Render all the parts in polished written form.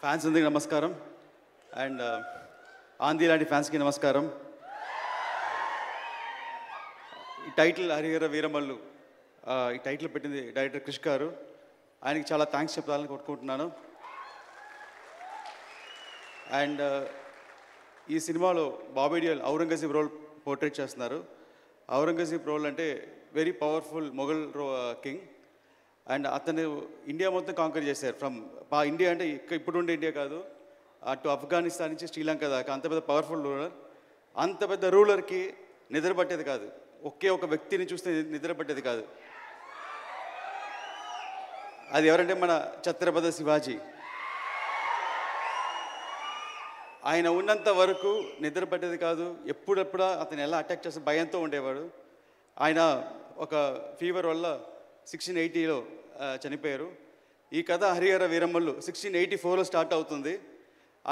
Fans అందరికీ నమస్కారం and ఆంధీ లాంటి ఫ్యాన్స్కి నమస్కారం. ఈ టైటిల్ హరిహర వీరమల్లు ఈ టైటిల్ పెట్టింది డైరెక్టర్ క్రిష్ గారు. ఆయనకి చాలా థ్యాంక్స్ చెప్పాలని కొట్టుకుంటున్నాను. అండ్ ఈ సినిమాలో బాబీ డియోల్ ఔరంగజేబ్ రోల్ పోర్ట్రేట్ చేస్తున్నారు. ఔరంగజేబ్ రోల్ అంటే very powerful Mughal king and అతను ఇండియా మొత్తం కాంకర్ చేశారు. ఫ్రమ్ ఇండియా అంటే ఇప్పుడు ఉండే ఇండియా కాదు, అటు ఆఫ్ఘనిస్తాన్ నుంచి శ్రీలంక దాకా అంత పెద్ద పవర్ఫుల్ రూలర్. అంత పెద్ద రూలర్కి నిద్ర పట్టేది కాదు, ఒకే ఒక వ్యక్తిని చూస్తే నిద్ర పట్టేది కాదు. అది ఎవరంటే మన ఛత్రపతి శివాజీ. ఆయన ఉన్నంత వరకు నిద్ర పట్టేది కాదు. ఎప్పుడెప్పుడు అతను ఎలా అటాక్ చేస్తే భయంతో ఉండేవాడు. ఆయన ఒక ఫీవర్ వల్ల 1680లో చనిపోయారు. ఈ కథ హరిహర వీరమల్లు 1684లో స్టార్ట్ అవుతుంది.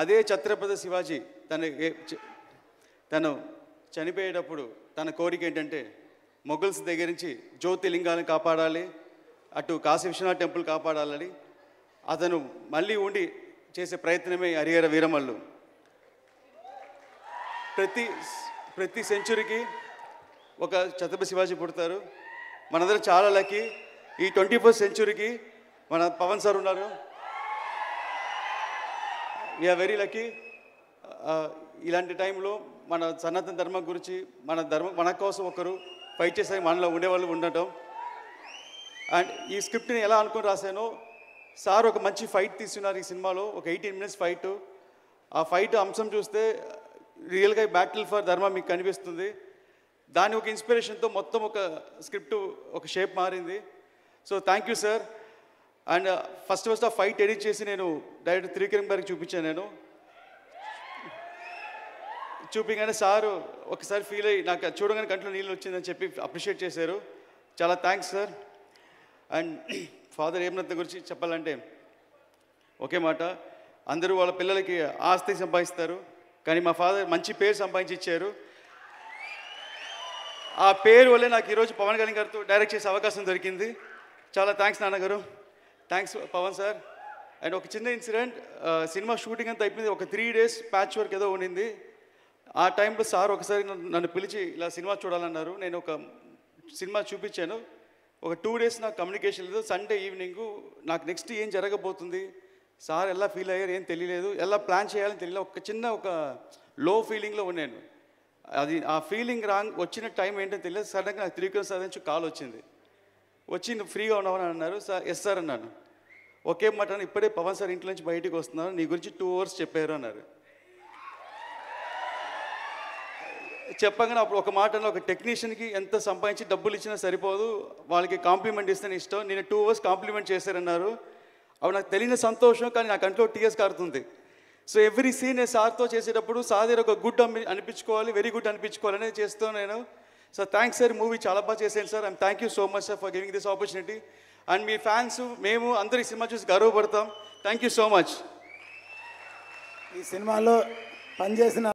అదే ఛత్రపతి శివాజీ తను చనిపోయేటప్పుడు తన కోరిక ఏంటంటే మొఘల్స్ దగ్గర నుంచి జ్యోతిలింగాలను కాపాడాలి, అటు కాశీ విశ్వనాథ్ టెంపుల్ కాపాడాలని అతను మళ్ళీ ఉండి చేసే ప్రయత్నమే హరిహర వీరమల్లు. ప్రతి సెంచురీకి ఒక ఛత్రపతి శివాజీ పుడతారు. మనందరం చాలా లక్కీ. ఈ 21st సెంచురీకి మన పవన్ సార్ ఉన్నారు. We are very lucky. ఇలాంటి టైంలో మన సనాతన ధర్మం గురించి మన కోసం ఒకరు ఫైట్ చేసే మనలో ఉండేవాళ్ళు ఉండటం. అండ్ ఈ స్క్రిప్ట్ని ఎలా అనుకుని రాశానో సార్ ఒక మంచి ఫైట్ తీస్తున్నారు ఈ సినిమాలో. ఒక 18 minutes ఫైట్. ఆ ఫైట్ అంశం చూస్తే రియల్గా బ్యాటిల్ ఫర్ ధర్మ మీకు కనిపిస్తుంది. దాని ఒక ఇన్స్పిరేషన్తో మొత్తం ఒక స్క్రిప్ట్ ఒక షేప్ మారింది. So thank you sir. And first ఆ ఫైట్ ఎడిట్ చేసి నేను డైరెక్టర్ త్రివిక్రమ్ గారికి చూపించాను. నేను చూపించగానే సారు ఒకసారి ఫీల్ అయ్యి నాకు చూడగానే కంట్లో నీళ్ళు వచ్చిందని చెప్పి అప్రిషియేట్ చేశారు. చాలా thanks sir. And father Hemanath గురించి చెప్పాలంటే ఒకే మాట, అందరూ వాళ్ళ పిల్లలకి ఆస్తి సంపాదిస్తారు, కానీ మా ఫాదర్ మంచి పేరు సంపాదించి ఇచ్చారు. ఆ పేరు వల్లే నాకు ఈరోజు పవన్ కళ్యాణ్ గారితో డైరెక్ట్ చేసే అవకాశం దొరికింది. చాలా థ్యాంక్స్ నాన్నగారు. Thanks Pawan sir. అండ్ ఒక చిన్న ఇన్సిడెంట్, సినిమా షూటింగ్ అంతా అయిపోయింది. ఒక 3 days ప్యాచ్ వర్క్ ఏదో ఉండింది. ఆ టైంలో సార్ ఒకసారి నన్ను పిలిచి ఇలా సినిమా చూడాలన్నారు. నేను ఒక సినిమా చూపించాను. ఒక 2 days నాకు కమ్యూనికేషన్ లేదు. సండే ఈవినింగ్ నాకు నెక్స్ట్ ఏం జరగబోతుంది, సార్ ఎలా ఫీల్ అయ్యారు ఏం తెలియలేదు, ఎలా ప్లాన్ చేయాలని తెలియలేదు. ఒక చిన్న లో ఫీలింగ్లో ఉన్నాను. అది ఆ ఫీలింగ్ వచ్చిన టైం ఏంటో తెలియదు. సడన్గా నాకు త్రివిక్రమ్ సార్ నుంచి కాల్ వచ్చింది. వచ్చి నువ్వు ఫ్రీగా ఉన్నావని అన్నారు. సార్ ఎస్ సార్ అన్నాను. ఒకే మాట, ఇప్పుడే పవన్ సార్ ఇంట్లో నుంచి బయటికి వస్తున్నారు, నీ గురించి 2 hours చెప్పారు అన్నారు. చెప్పగానే అప్పుడు ఒక మాట, ఒక టెక్నీషియన్కి ఎంత సంపాదించి డబ్బులు ఇచ్చినా సరిపోదు, వాళ్ళకి కాంప్లిమెంట్ ఇస్తే ఇష్టం, నేను 2 hours కాంప్లిమెంట్ చేశారన్నారు. అవి నాకు తెలియని సంతోషం, కానీ నా కంట్లో టీఎస్ కారుతుంది. సో ఎవ్రీ సీన్ నేను సార్తో చేసేటప్పుడు సార్ దగ్గర ఒక గుడ్ అనిపించుకోవాలి, వెరీ గుడ్ అనిపించుకోవాలని చేస్తాను నేను. సో థ్యాంక్స్ సార్, మూవీ చాలా బాగా చేశాను సార్. And thank you so much sir for giving this opportunity. And మీ ఫ్యాన్స్ మేము అందరి సినిమా చూసి గర్వపడతాం. Thank you so much. ఈ సినిమాలో పనిచేసిన